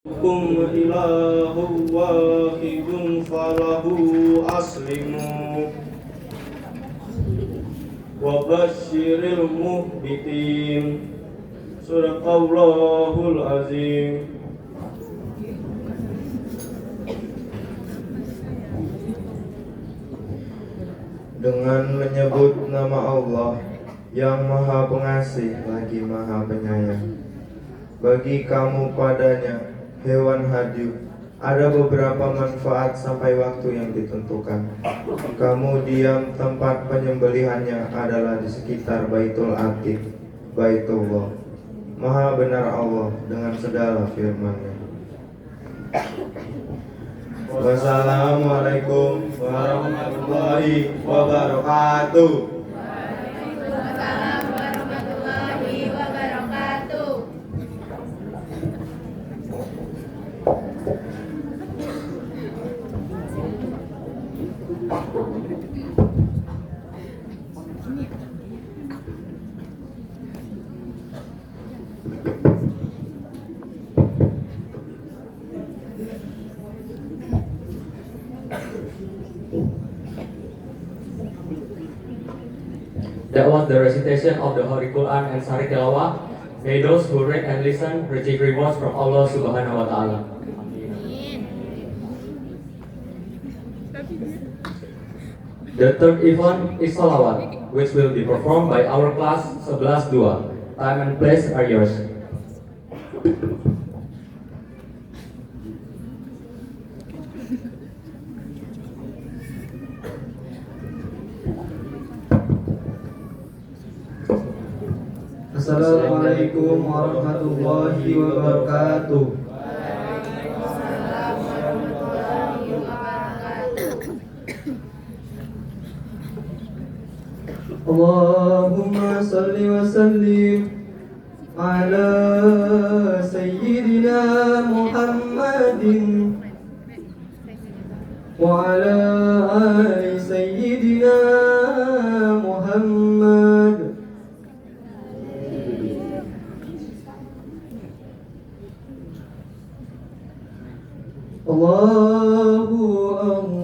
Kum ilahu wahidun falahu aslimu wa basyiril muhbitin. Sadaqallahul azim. Dengan menyebut nama Allah yang Maha Pengasih lagi Maha Penyayang. Bagi kamu padanya hewan hadyu ada beberapa manfaat sampai waktu yang ditentukan. Kamu diam, tempat penyembelihannya adalah di sekitar Baitul Atiq, Baitullah. Maha benar Allah dengan segala firman-Nya. Wassalamualaikum warahmatullahi wabarakatuh. Waalaikumsalam warahmatullahi wabarakatuh. That was the recitation of the Holy Quran and Sari Tilawah. May those who read and listen receive rewards from Allah Subhanahu wa Ta'ala. The third event is Salawat, which will be performed by our class 11-2. Time and place are yours. Assalamualaikum warahmatullahi wabarakatuh. Waalaikumsalam warahmatullahi wabarakatuh. Allahumma salli wa sallim ala sayyidina Muhammadin wa ala ali sayyidina Muhammad. Allahu Allah.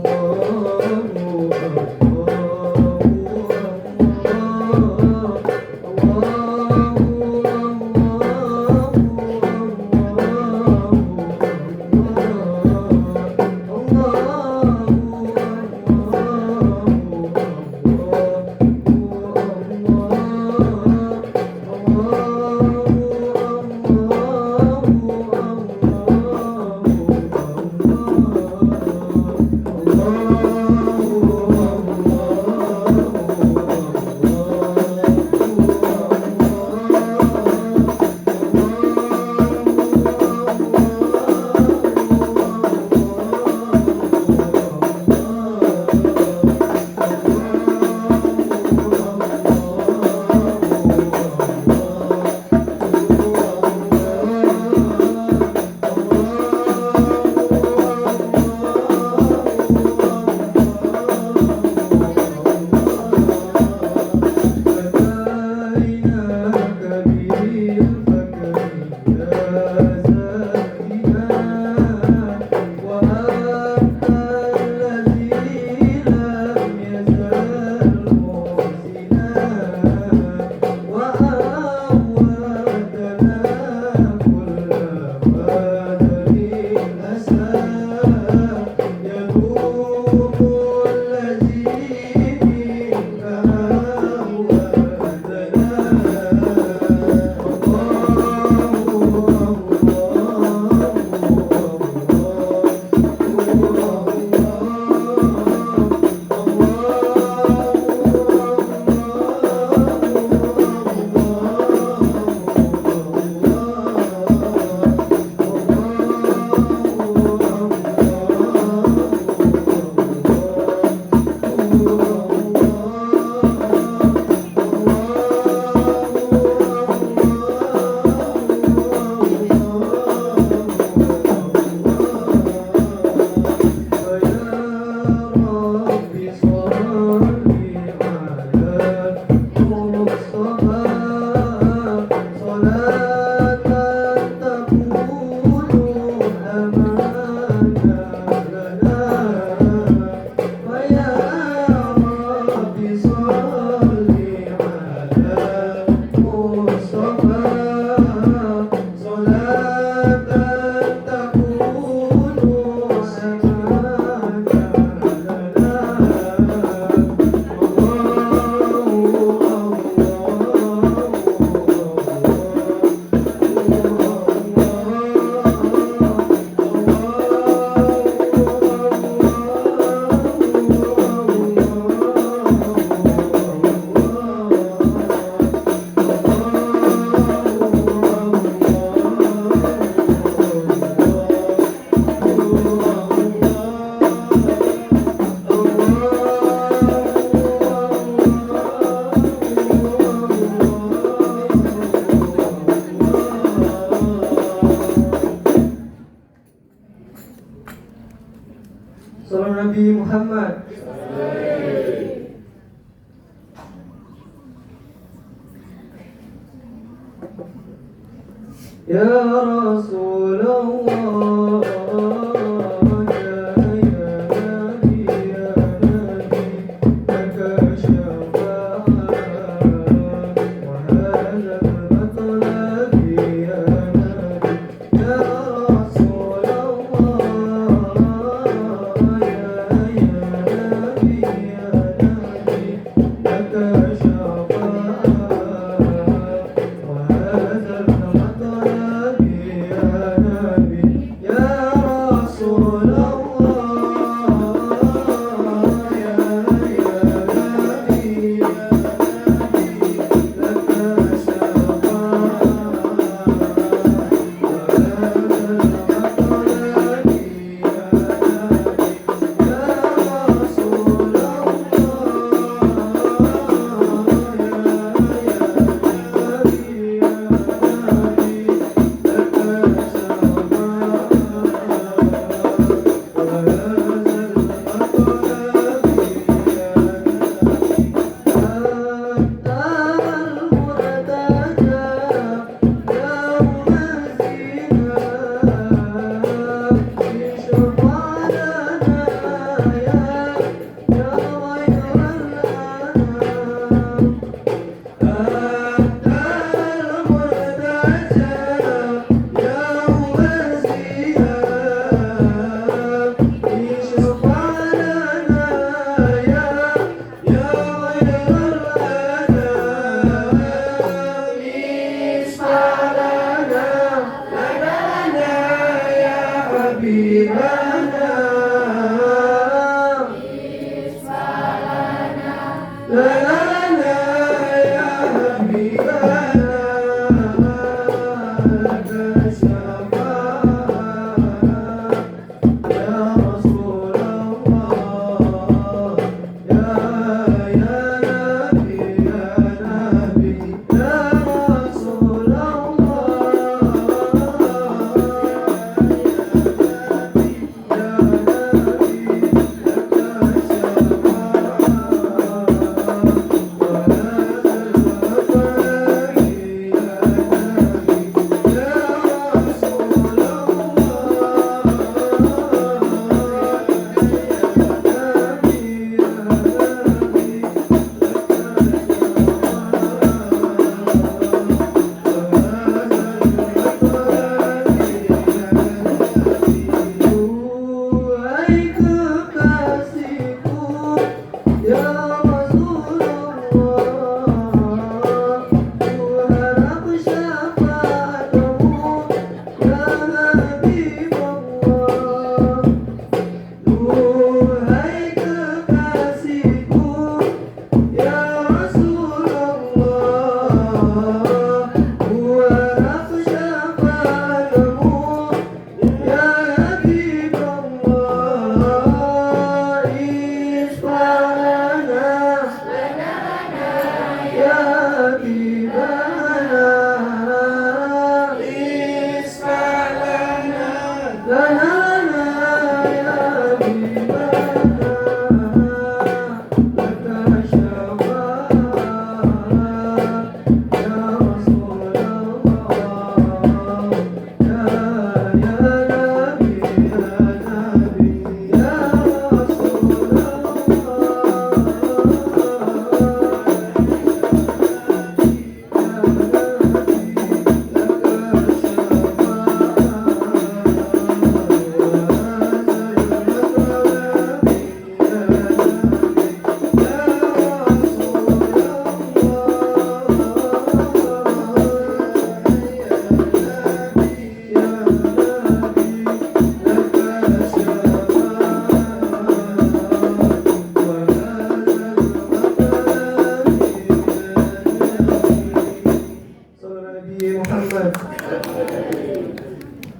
Salam Nabi Muhammad. Ya Rasulullah, ya Nabi, laka syafa'ah wa hadha al-matlab ya Nabi. Ya Rasulullah, ya Nabi, laka syafa'ah wa hadha al-matlab ya Nabi. Ya Rasulullah, ya Nabi, laka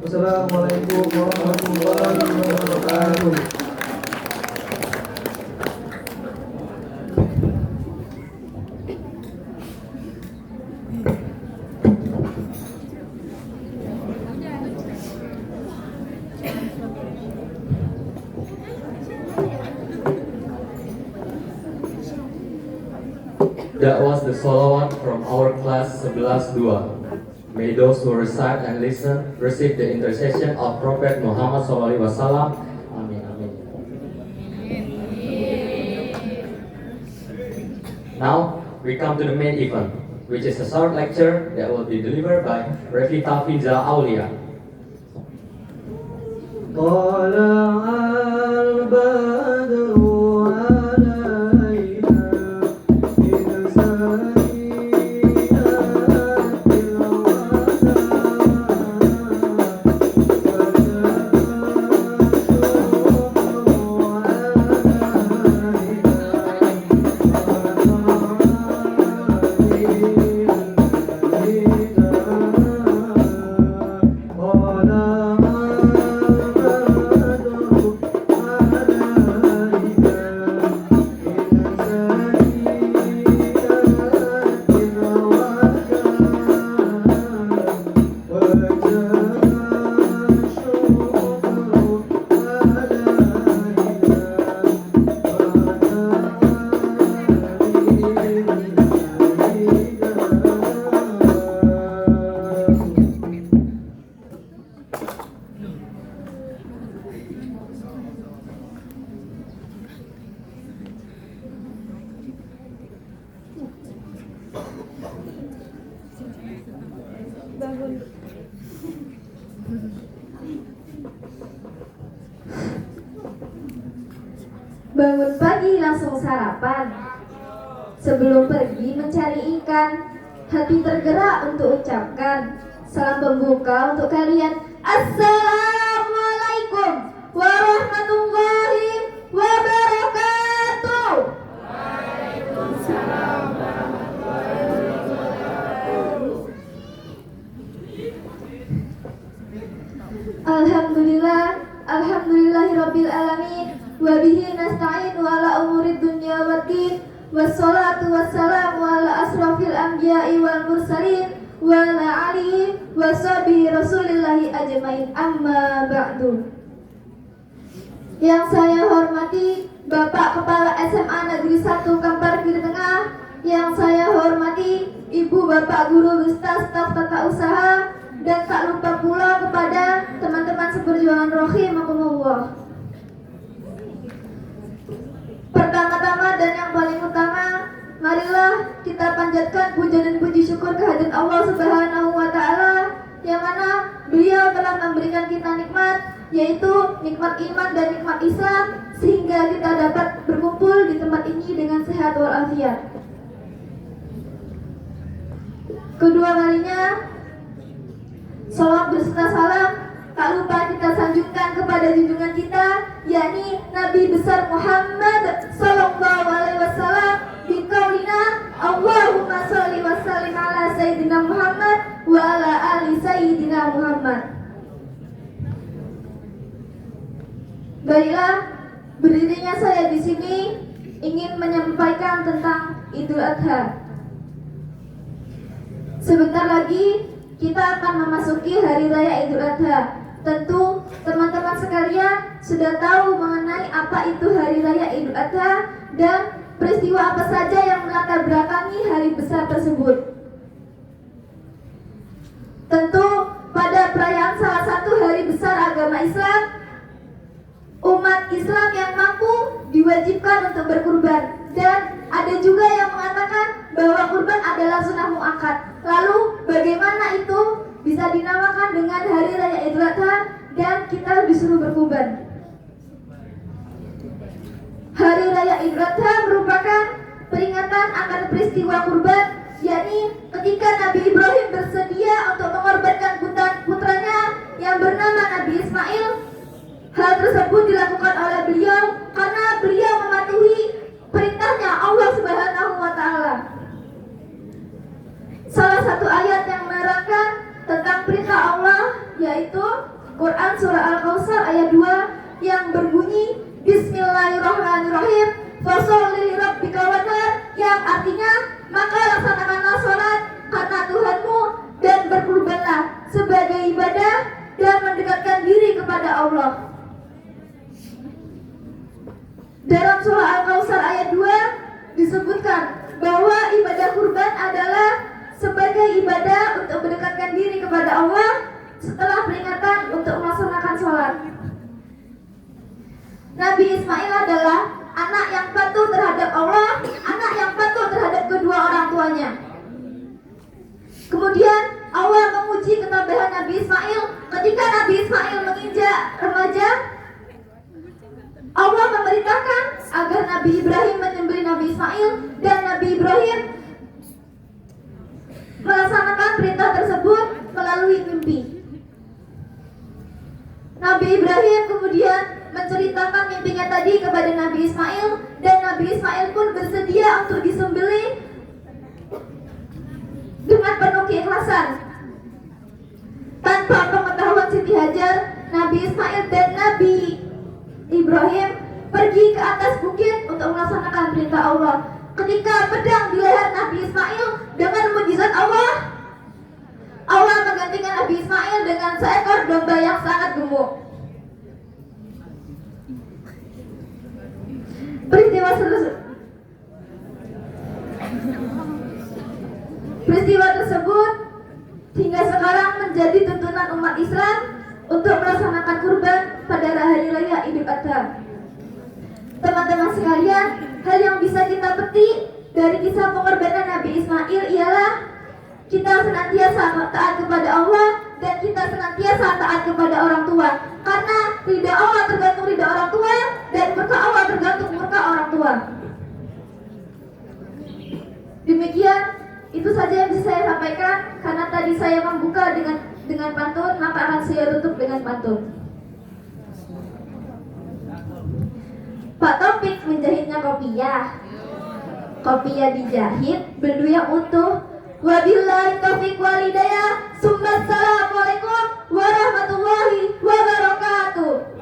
Wassalamualaikum warahmatullahi wabarakatuh. That was the salawat from our class 11-2. May those who recite and listen receive the intercession of Prophet Muhammad SAW. Amin. Amin. Now we come to the main event, which is a short lecture that will be delivered by Revita Fiza Aulia. طلع البدر علينا إذ زينت الوداع Bangun pagi langsung sarapan. Sebelum pergi mencari ikan, hati tergerak untuk ucapkan salam pembuka untuk kalian. Assalamualaikum warahmatullahi wabarakatuh. Alhamdulillah, alhamdulillahirabbil alamin. Wa bihi nasta'inu ala umurid dunya waddin. Wassalatu wassalamu ala asrafil anbiya'i wal mursalin wa ala alihi wa sahbihi rasulillahi ajmain, amma ba'du. Yang saya hormati Bapak Kepala SMA Negeri 1 Kampar Kiri Tengah, yang saya hormati Ibu Bapak Guru Besar Staf Tata Usaha, dan tak lupa pula kepada teman-teman seperjuangan rahimakumullah. Pertama-tama dan yang paling utama, marilah kita panjatkan puja dan puji syukur kehadirat Allah Subhanahu wa taala, yang mana Beliau telah memberikan kita nikmat, yaitu nikmat iman dan nikmat Islam, sehingga kita dapat berkumpul di tempat ini dengan sehat walafiat. Kedua kalinya, salawat berserta salam tak lupa kita sanjungkan kepada junjungan kita, yakni Nabi besar Muhammad sallallahu alaihi wasallam, biqaulina Allahumma sholli wa sallim ala sayyidina Muhammad wa ala ali sayyidina Muhammad. Baiklah, berdirinya saya di sini ingin menyampaikan tentang Idul Adha. Sebentar lagi kita akan memasuki hari raya Idul Adha. Tentu teman-teman sekalian sudah tahu mengenai apa itu hari raya Idul Adha dan peristiwa apa saja yang melatar belakangi hari besar tersebut. Tentu pada perayaan salah satu hari besar agama Islam, umat Islam yang mampu diwajibkan untuk berkurban, dan ada juga yang mengatakan bahwa kurban adalah sunnah muakkad. Lalu bagaimana itu bisa dinamakan dengan hari raya Idul Adha dan kita disuruh berkurban? Hari raya Idul Adha merupakan peringatan akan peristiwa kurban, yakni ketika Nabi Ibrahim bersedia untuk mengorbankan putranya yang bernama Nabi Ismail. Hal tersebut dilakukan oleh beliau karena beliau mematuhi perintahnya Allah Subhanahu wa taala. Salah satu ayat yang menerangkan tentang perintah Allah yaitu Quran surah Al-Kautsar ayat 2 yang berbunyi Bismillahirrahmanirrahim, fasholli lirabbika wanhar, yang artinya maka laksanakanlah sholat karena Tuhanmu dan berkurbanlah sebagai ibadah dan mendekatkan diri kepada Allah. Dalam surah Al-Kautsar ayat 2 disebutkan bahwa ibadah kurban adalah sebagai ibadah untuk mendekatkan diri kepada Allah setelah peringatan untuk melaksanakan sholat. Nabi Ismail adalah anak yang patuh terhadap Allah, anak yang patuh terhadap kedua orang tuanya. Kemudian Allah menguji ketabahan Nabi Ismail ketika Nabi Ismail menginjak remaja. Allah memerintahkan agar Nabi Ibrahim menyembelih Nabi Ismail dan Nabi Ibrahim melaksanakan perintah tersebut melalui mimpi. Nabi Ibrahim kemudian menceritakan mimpinya tadi kepada Nabi Ismail dan Nabi Ismail pun bersedia untuk disembelih dengan penuh keikhlasan. Tanpa pengetahuan Siti Hajar, Nabi Ismail dan Nabi Ibrahim pergi ke atas bukit untuk melaksanakan perintah Allah. Ketika pedang di leher Nabi Ismail dengan mukjizat Allah, Allah menggantikan Nabi Ismail dengan seekor domba yang sangat gemuk. Peristiwa tersebut hingga sekarang menjadi tuntunan umat Islam untuk melaksanakan kurban pada hari raya Idul Adha. Teman-teman sekalian, hal yang bisa kita petik dari kisah pengorbanan Nabi Ismail ialah kita senantiasa taat kepada Allah dan kita senantiasa taat kepada orang tua. Karena ridha Allah tergantung ridha orang tua dan murka Allah tergantung murka orang tua. Demikian, itu saja yang bisa saya sampaikan. Karena tadi saya membuka dengan pantun, maka akan saya tutup dengan pantun. Pak Topik menjahitnya kopiah. Kopiah dijahit, beldu yang utuh. Wabillahi taufiq wal hidayah. Assalamualaikum warahmatullahi wabarakatuh.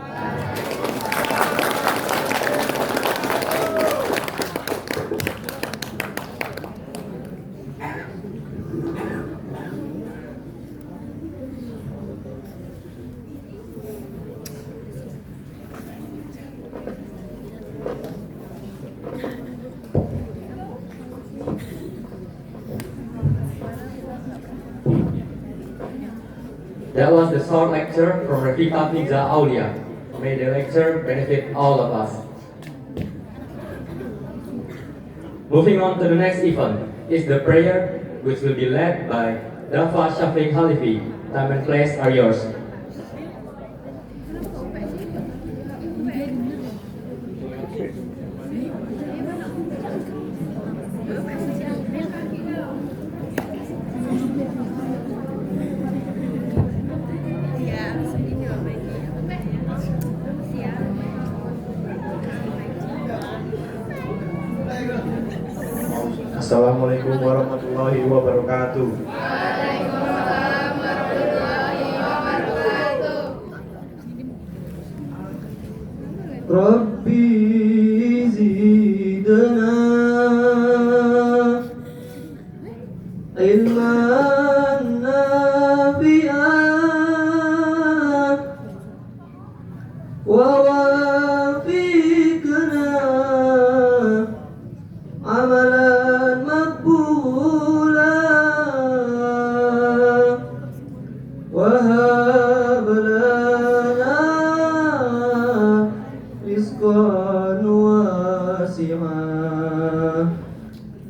That was the short lecture from Rafiqa Fiza Aulia. May the lecture benefit all of us. Moving on to the next event is the prayer, which will be led by Dafa Shafiq Halifi. Time and place are yours. Assalamualaikum warahmatullahi wabarakatuh. Waalaikumsalam warahmatullahi wabarakatuh. Rabbi zidna ilman nafi'an wa wafiqna amalan maqbula wa hab lana rizqan wasi'an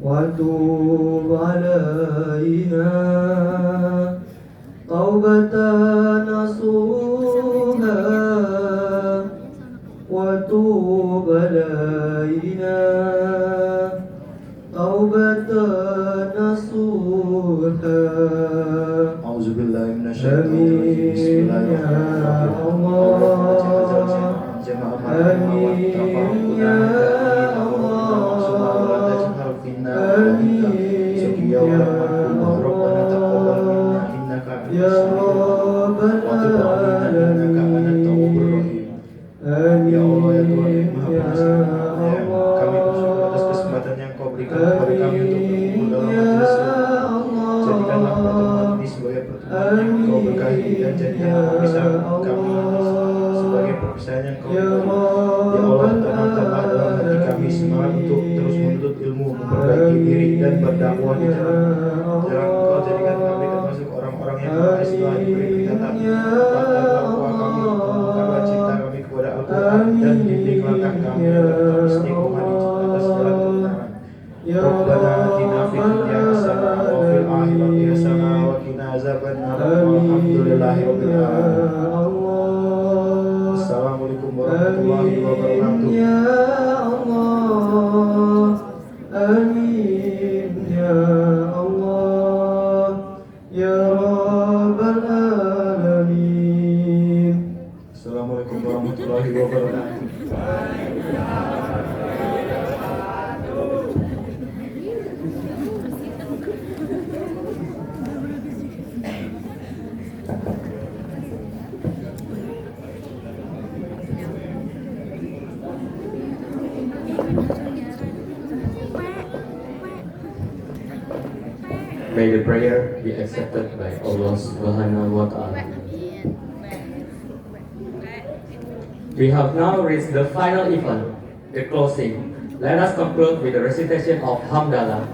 wa tub alaina taubatan nasuha wa tub alaina taubatan nasuha. Auzubillahi minasyaitonirrajim. Ya Allah, ya Tuhan yang Maha Pengasih, kami bersyukur atas kesempatan yang Kau berikan kepada kami untuk berkumpul dalam majelis ini. Jadikanlah pertemuan ini sebagai pertemuan yang Kau berkahi dan jadikanlah perpisahan kami sebagai perpisahan yang Kau ridhai. Ya Allah, tanamkanlah dalam hati kami semangat untuk terus menuntut ilmu, memperbaiki memperbaiki diri dan berdakwah di jalan Engkau. Jadikan kami termasuk orang-orang yang berdoa setelah diberi peringatan. Kuatkan takwa kami, tumbuhkanlah cinta kami kepada Al-Quran, dan bimbing langkah kami agar tetap istiqomah di atas jalan kebenaran. Rabbana atina fid dunya hasanah wa fil akhirati hasanah wa qina azabannar. Walhamdulillahi rabbil alamin. Assalamualaikum warahmatullahi wabarakatuh. Ya Allah, amin ya Allah, ya Rabbal alamin. Assalamualaikum warahmatullahi wabarakatuh. May the prayer be accepted by Allah Subhanahu wa Ta'ala. We have now reached the final event, the closing. Let us conclude with the recitation of Hamdalah.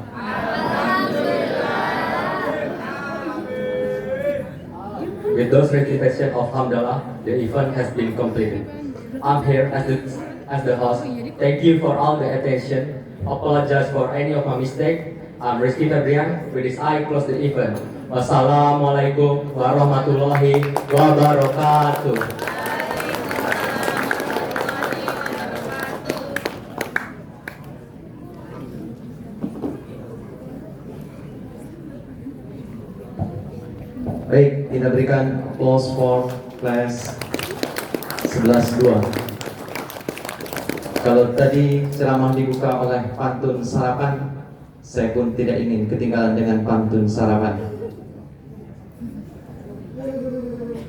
With those recitation of Hamdalah, the event has been completed. I'm here as the host. Thank you for all the attention. Apologize for any of my mistake. I'm Rizky Febrian. With this, I close the event. Wassalamualaikum warahmatullahi wabarakatuh. Baik, kita berikan applause for kelas 11-2. Kalau tadi ceramah dibuka oleh pantun sarapan, saya pun tidak ingin ketinggalan dengan pantun sarapan.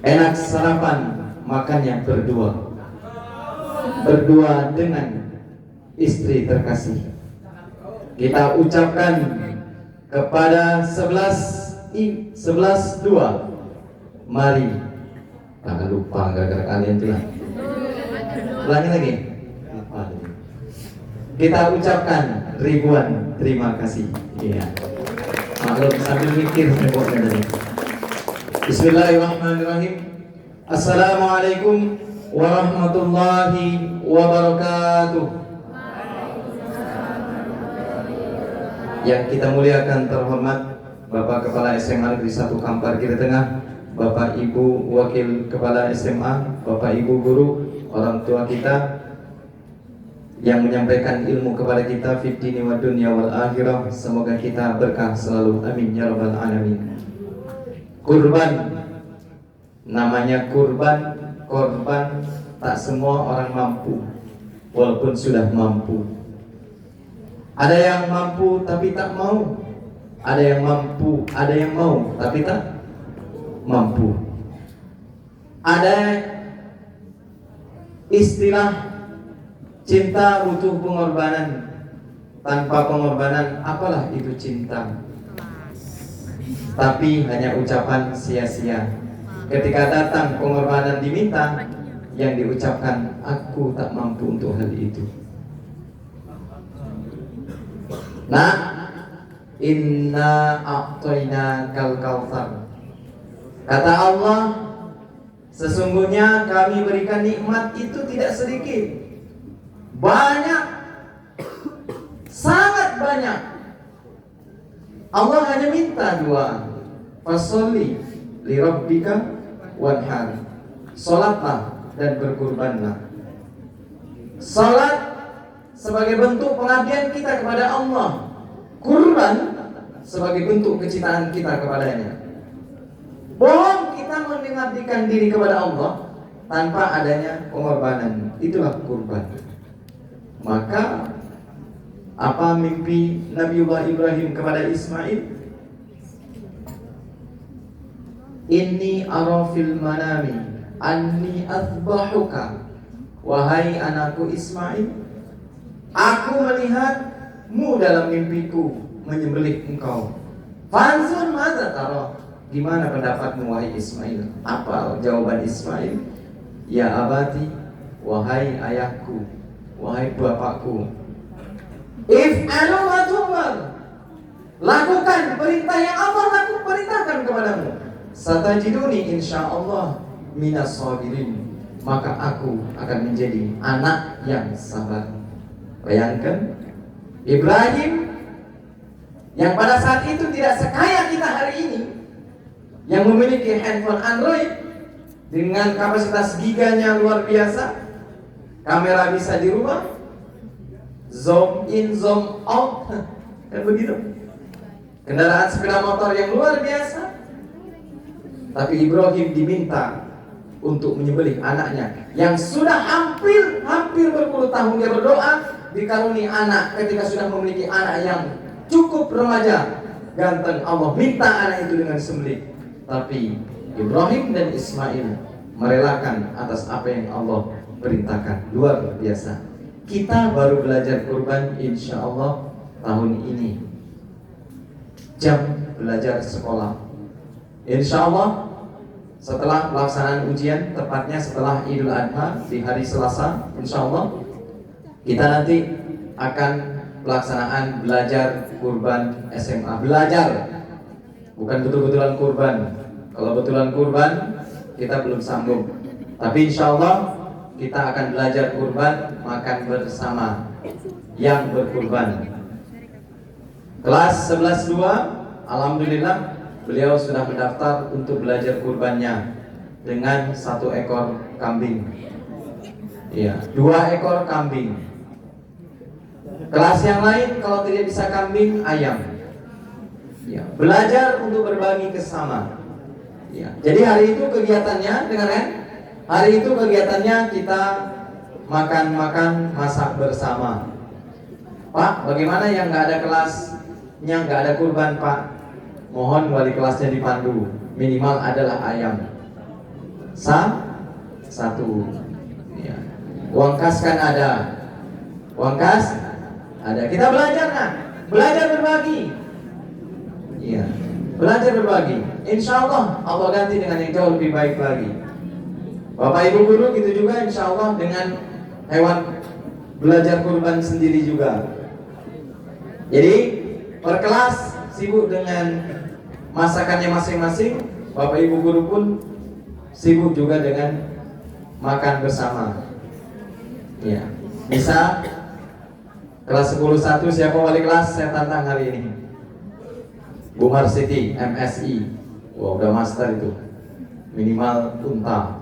Enak sarapan, makannya berdua. Berdua dengan istri terkasih. Kita ucapkan kepada 11-2. Mari. Jangan lupa gara-gara kalian tuh. Ulangi lagi. Kita ucapkan ribuan terima kasih. Iya. Maklum sambil mikir temboknya tadi. Bismillahirrahmanirrahim. Assalamualaikum warahmatullahi wabarakatuh. Yang kita muliakan terhormat Bapak Kepala SMA Negeri 1 Kampar Kiri Tengah, Bapak Ibu Wakil Kepala SMA, Bapak Ibu Guru, orang tua kita yang menyampaikan ilmu kepada kita fid dini wa dunya wal akhirah. Semoga kita berkah selalu, amin ya rabbal alamin. Kurban, namanya kurban, korban, tak semua orang mampu, walaupun sudah mampu. Ada yang mampu tapi tak mau, ada yang mampu, ada yang mau tapi tak mampu. Ada istilah cinta butuh pengorbanan. Tanpa pengorbanan, apalah itu cinta? Tapi hanya ucapan sia-sia. Ketika datang pengorbanan diminta, yang diucapkan, aku tak mampu untuk hal itu. Nah, inna a'tainakal kautsar. Kata Allah, sesungguhnya kami berikan nikmat itu tidak sedikit, banyak, sangat banyak. Allah hanya minta dua, fasholli li rabbika wanhar. Salatlah dan berkurbanlah. Salat sebagai bentuk pengabdian kita kepada Allah, kurban sebagai bentuk kecintaan kita kepadanya. Bohong kita mengabdikan diri kepada Allah tanpa adanya pengorbanan, itulah kurban. Maka apa mimpi Nabiullah Ibrahim kepada Ismail? Inni ara fil manami anni azbahuka. Wahai anakku Ismail, aku melihatmu dalam mimpiku menyembelih engkau. Fanzur madza tara. Gimana pendapatmu wahai Ismail? Apa jawaban Ismail? Ya abati, wahai ayahku, wahai bapakku, if anu ma tumar, Lakukan perintah yang Allah perintahkan kepadamu. Satajiduni insyaallah minas sabirin. Maka aku akan menjadi anak yang sabar. Bayangkan Ibrahim yang pada saat itu tidak sekaya kita hari ini, yang memiliki handphone Android dengan kapasitas giganya luar biasa, kamera bisa dirubah, zoom in, zoom out, kan begitu. Kendaraan sepeda motor yang luar biasa. Tapi Ibrahim diminta untuk menyembelih anaknya yang sudah hampir berpuluh tahun dia berdoa, dikaruniai anak. Ketika sudah memiliki anak yang cukup remaja, ganteng, Allah minta anak itu dengan sembelih. Tapi Ibrahim dan Ismail merelakan atas apa yang Allah perintahkan. Luar biasa. Kita baru belajar kurban insya Allah tahun ini. Jam belajar sekolah insya Allah setelah pelaksanaan ujian, tepatnya setelah Idul Adha di hari Selasa, insya Allah kita nanti akan pelaksanaan belajar kurban SMA. Belajar, bukan betul-betulan kurban. Kalau betulan kurban kita belum sanggup. Tapi insya Allah kita akan belajar kurban, makan bersama yang berkurban. Kelas 11-2, alhamdulillah beliau sudah mendaftar untuk belajar kurbannya dengan 1 ekor kambing. Iya, 2 ekor kambing. Kelas yang lain kalau tidak bisa kambing, ayam. Ya, belajar untuk berbagi kesama. Ya, jadi hari itu kegiatannya, dengar kan? Hari itu kegiatannya kita makan-makan, masak bersama. Pak, bagaimana yang nggak ada kelasnya, nggak ada kurban, Pak? Mohon wali kelasnya dipandu. Minimal adalah ayam. 1. Ya. Uang kas kan ada. Uang kas ada. Kita belajar nah, belajar berbagi. Iya, belajar berbagi. Insya Allah Allah ganti dengan yang jauh lebih baik lagi. Bapak Ibu guru gitu juga insya Allah dengan hewan belajar kurban sendiri juga. Jadi per kelas sibuk dengan masakannya masing-masing. Bapak Ibu guru pun sibuk juga dengan makan bersama. Ya, bisa kelas 10-1 siapa wali kelas? Saya tantang hari ini. Bu Marsiti, MSI. Wah, udah master itu. Minimal unta.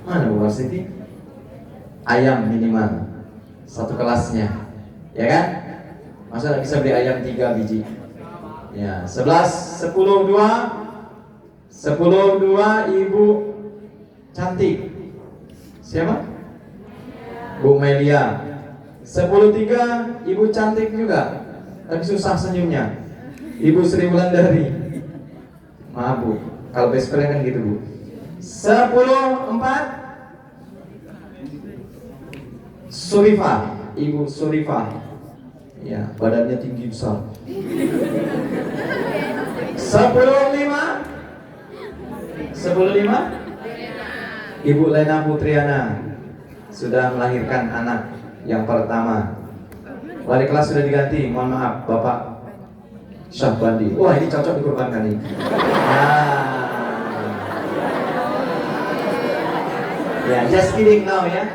Mana Bu Marsiti? Ayam minimal 1 kelasnya. Ya kan? Masa nggak bisa beli ayam 3 biji? Ya, 11, 10, 2 Ibu cantik. Siapa? Bu Melia. 10-3 Ibu cantik juga, tapi susah senyumnya. Ibu Sri Wulandari. Maaf Bu, kalau best friend kan gitu Bu. 10-4 Surifah, Ibu Surifah. Ya, badannya tinggi besar. 10-5 Ibu Lena Putriana sudah melahirkan anak yang pertama. Wali kelas sudah diganti, mohon maaf Bapak Syahbandi. Wah, ini cocok dikurbankan nih. Ya, just kidding now ya.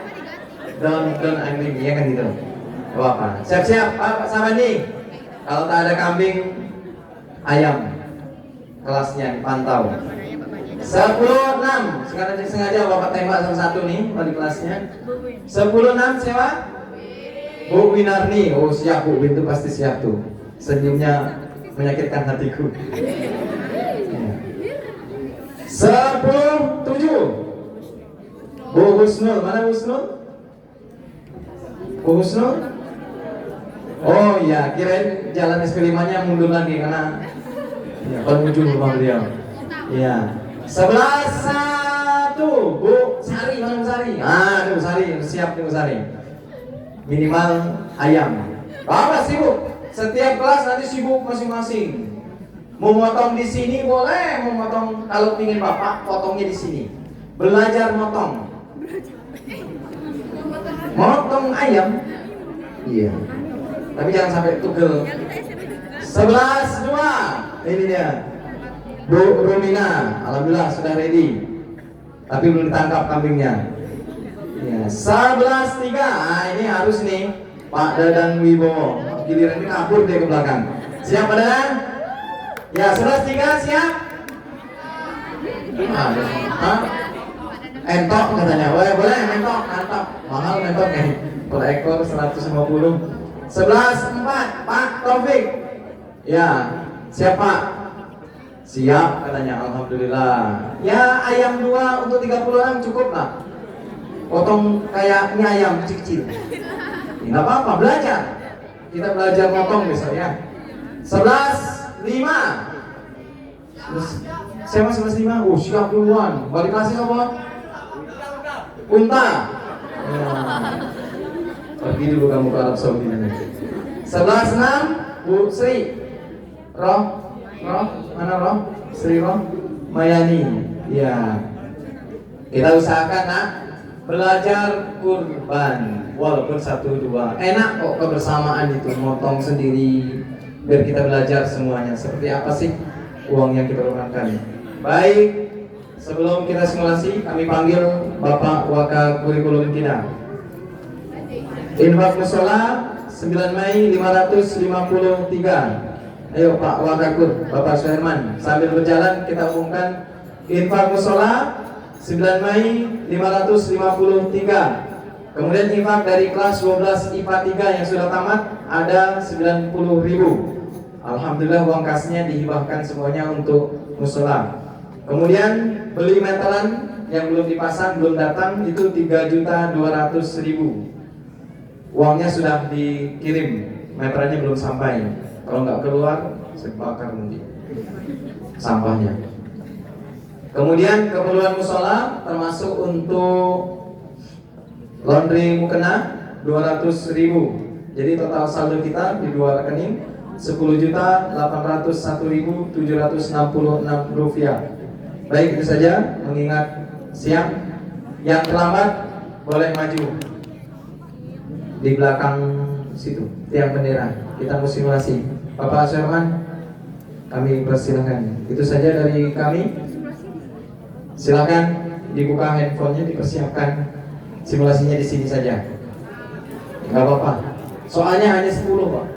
Don't angry ya kan gitu. Apa? Siap-siap Pak Syahbandi. Kalau tak ada kambing, ayam. Kelasnya dipantau. 10-6. Sekarang sengaja Bapak tembak satu-satu nih wali kelasnya. 10-6 siapa? Bu Winarni. Oh siap Bu, itu pasti siap tuh. Senyumnya menyakitkan hatiku. 10-7 Bu Husnul. Mana Husnul? Bu Husnul? Oh iya, kirain jalan SP5 nya mundur lagi karena ya, menuju rumah beliau. Iya. 11-1 Bu Sari. Mana Bu Sari? Ah, Bu Sari, siap Bu Sari. Minimal ayam. Bapak sibuk. Setiap kelas nanti sibuk masing-masing. Mau motong di sini boleh, mau motong kalau ingin Bapak potongnya di sini. Belajar motong. Motong ayam. Iya. Tapi jangan sampai tugel 11 2. Ini dia. Bu Rumina, alhamdulillah sudah ready. Tapi belum ditangkap kambingnya. Ya, 11 3. Nah, ini harus nih Pak Dadang Wibowo. Giliran ini kabur dia ke belakang. Siap Pak Dadang? Ya, 11 3 siap. Hah? Entok katanya. Boleh mentok, mantap. Mahal mentok nih. Per ekor 150. 11 4 Pak Taufik. Ya, siap Pak. Siap katanya, alhamdulillah. Ya, ayam 2 untuk 30 orang cukup lah. Potong kayak mie ayam kecil-kecil. Nggak apa-apa, belajar. Kita belajar potong besok ya. 11 5. Siapa 11 5? Siap duluan. Balik kasih apa? Unta. Ya. Pergi dulu kamu ke Arab Saudi. 11 6 Bu Sri. Roh, mana Roh? Sri Roh Mayani. Ya. Kita usahakan nak belajar kurban walaupun 1-2. Enak kok kebersamaan itu, motong sendiri biar kita belajar semuanya. Seperti apa sih uang yang kita lunakan. Baik, sebelum kita simulasi kami panggil Bapak Waka Kurikulum kita. Infak Musola 9 Mei 553. Ayo Pak Wakakur, Bapak Suherman. Sambil berjalan kita umumkan infak musola 9 Mei 553. Kemudian infak dari kelas 12 IPA 3 yang sudah tamat ada 90.000. Alhamdulillah uang kasnya dihibahkan semuanya untuk musola. Kemudian beli meteran yang belum dipasang, belum datang itu 3.200.000. Uangnya sudah dikirim, meterannya belum sampai. Kalau nggak keluar, saya bakar nanti sampahnya. Kemudian keperluan musola termasuk untuk laundry mukena 200.000. Jadi total saldo kita di dua rekening 10.801.766 rupiah. Baik, itu saja. Mengingat siang, yang terlambat boleh maju di belakang situ tiang bendera. Kita mau simulasi. Bapak Suherman, kami persilahkan. Itu saja dari kami. Silakan dibuka handphonenya, dipersiapkan. Simulasinya di sini saja. Nggak apa-apa. Soalnya hanya 10 Pak.